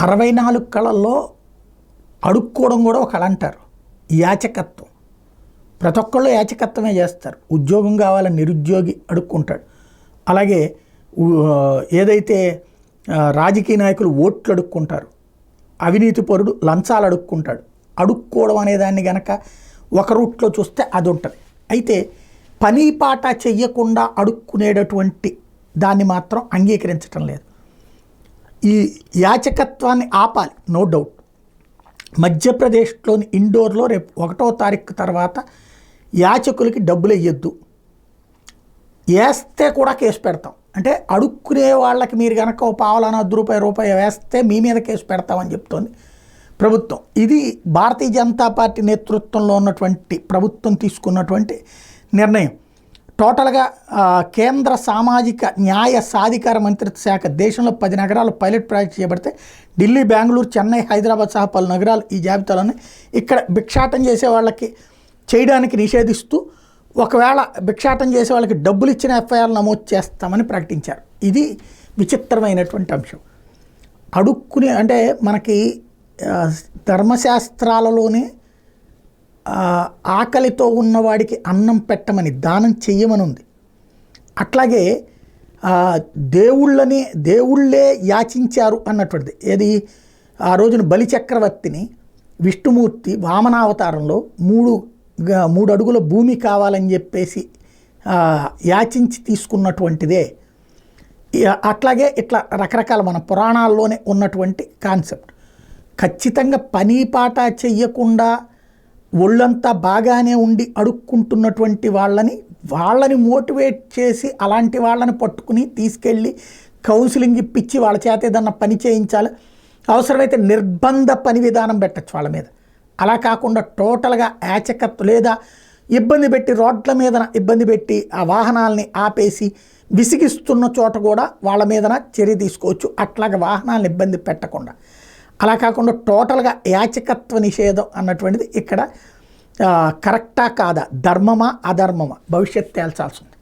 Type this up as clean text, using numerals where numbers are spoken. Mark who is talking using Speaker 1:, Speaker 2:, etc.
Speaker 1: 64 కళల్లో అడుక్కోవడం కూడా ఒక కళ అంటారు. యాచకత్వం. ప్రతి ఒక్కళ్ళు యాచకత్వమే చేస్తారు. ఉద్యోగం కావాలని నిరుద్యోగి అడుక్కుంటాడు. అలాగే ఏదైతే రాజకీయ నాయకులు ఓట్లు అడుక్కుంటారు, అవినీతి పరుడు లంచాలు అడుక్కుంటాడు. అడుక్కోవడం అనేదాన్ని గనక ఒక రూట్లో చూస్తే అది ఉంటుంది. అయితే పని పాట చెయ్యకుండా అడుక్కునేటటువంటి దాన్ని మాత్రం అంగీకరించటం లేదు. ఈ యాచకత్వాన్ని ఆపాలి, నో డౌట్. మధ్యప్రదేశ్లోని ఇండోర్లో రేపు 1వ తారీఖు తర్వాత యాచకులకి డబ్బులు వేయొద్దు, వేస్తే కూడా కేసు పెడతాం. అంటే అడుక్కునే వాళ్ళకి మీరు కనుక ఓ పావలాన రూపాయి వేస్తే మీ మీద కేసు పెడతామని చెప్తోంది ప్రభుత్వం. ఇది భారతీయ జనతా పార్టీ నేతృత్వంలో ఉన్నటువంటి ప్రభుత్వం తీసుకున్నటువంటి నిర్ణయం. టోటల్గా కేంద్ర సామాజిక న్యాయ సాధికార మంత్రిత్వ శాఖ దేశంలో 10 నగరాలు పైలట్ ప్రాజెక్ట్ చేయబడితే ఢిల్లీ, బెంగళూరు, చెన్నై, హైదరాబాద్ సహా పలు నగరాలు ఈ జాబితాలోనే. ఇక్కడ భిక్షాటం చేసే వాళ్ళకి చేయడానికి నిషేధిస్తూ ఒకవేళ భిక్షాటం చేసే వాళ్ళకి డబ్బులు ఇచ్చిన ఎఫ్ఐఆర్ నమోదు చేస్తామని ప్రకటించారు. ఇది విచిత్రమైనటువంటి అంశం. అడుక్కునే అంటే మనకి ధర్మశాస్త్రాలలోనే ఆకలితో ఉన్నవాడికి అన్నం పెట్టమని, దానం చెయ్యమని ఉంది. అట్లాగే దేవుళ్ళే యాచించారు అన్నటువంటిది. ఏది ఆ రోజున బలిచక్రవర్తిని విష్ణుమూర్తి వామనావతారంలో 3 అడుగుల భూమి కావాలని చెప్పేసి యాచించి తీసుకున్నటువంటిదే. అట్లాగే ఇట్లా రకరకాల మన పురాణాల్లోనే ఉన్నటువంటి కాన్సెప్ట్. ఖచ్చితంగా పని పాట చెయ్యకుండా ఒళ్ళంతా బాగానే ఉండి అడుక్కుంటున్నటువంటి వాళ్ళని మోటివేట్ చేసి అలాంటి వాళ్ళని పట్టుకుని తీసుకెళ్ళి కౌన్సిలింగ్ ఇప్పించి వాళ్ళ చేత ఏదన్నా పని చేయించాలి. అవసరమైతే నిర్బంధ పని విధానం పెట్టచ్చు వాళ్ళ మీద. అలా కాకుండా టోటల్గా యాచకత్వం లేదా రోడ్ల మీద ఇబ్బంది పెట్టి ఆ వాహనాలని ఆపేసి విసిగిస్తున్న చోట కూడా వాళ్ళ మీదన చర్య తీసుకోవచ్చు. అట్లాగే వాహనాలను ఇబ్బంది పెట్టకుండా. అలా కాకుండా టోటల్గా యాచకత్వ నిషేధం అన్నటువంటిది ఇక్కడ కరెక్టా కాదా, ధర్మమా అధర్మమా భవిష్యత్తు తేల్చాల్సి ఉంది.